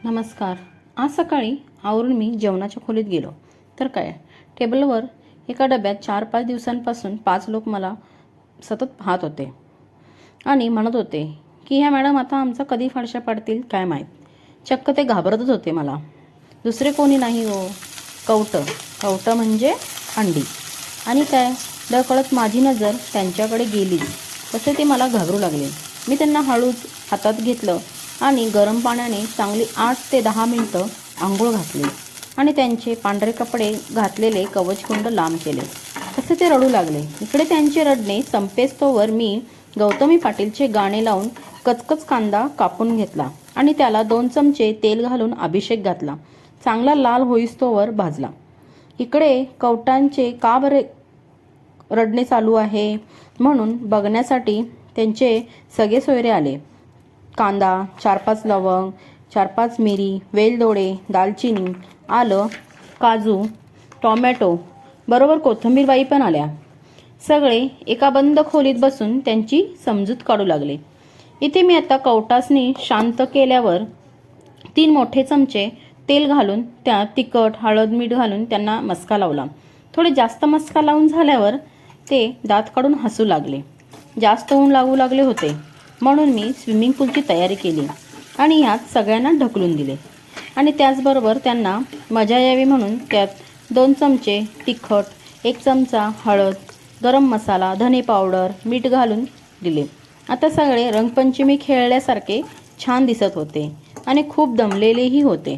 नमस्कार. आज सकाळी आवरून मी जेवणाच्या खोलीत गेलो तर काय, टेबलवर एका डब्यात 4-5 दिवसांपासून 5 लोक मला सतत पाहत होते आणि म्हणत होते की ह्या मॅडम आता आमचा कधी फारशा पडतील काय माहीत. चक्क ते घाबरतच होते मला. दुसरे कोणी नाही हो, कवटं म्हणजे अंडी. आणि काय, नकळत माझी नजर त्यांच्याकडे गेली तसे ते मला घाबरू लागले. मी त्यांना हळूच हातात घेतलं आणि गरम पाण्याने चांगली 8 ते 10 मिनिटं आंघोळ घातली आणि त्यांचे पांढरे कपडे घातलेले कवचकुंड लांब केले. तसे ते रडू लागले. इकडे त्यांचे रडणे संपेस्तोवर मी गौतमी पाटीलचे गाणे लावून कचकच कांदा कापून घेतला आणि त्याला 2 चमचे तेल घालून अभिषेक घातला. चांगला लाल होईस्तोवर भाजला. इकडे कवटांचे का बरे रडणे चालू आहे म्हणून बघण्यासाठी त्यांचे सगळे सोयरे आले. कांदा, 4-5 लवंग, 4-5 मिरी, वेलदोडे, दालचिनी, आलं, काजू, टोमॅटो, बरोबर कोथिंबीरबाई पण आल्या. सगळे एका बंद खोलीत बसून त्यांची समजूत काढू लागले. इथे मी आता कवटासनी शांत केल्यावर 3 मोठे चमचे तेल घालून त्यात तिखट, हळद, मीठ घालून त्यांना मस्का लावला. थोडे जास्त मस्का लावून झाल्यावर ते दात काढून हसू लागले. जास्त ऊन लागू लागले होते म्हणून मी स्विमिंग पूलची तयारी केली आणि ह्यात सगळ्यांना ढकलून दिले आणि त्याचबरोबर त्यांना मजा यावी म्हणून त्यात 2 चमचे तिखट, 1 चमचा हळद, गरम मसाला, धने पावडर, मीठ घालून दिले. आता सगळे रंगपंचमी खेळल्यासारखे छान दिसत होते आणि खूप दमलेलेही होते.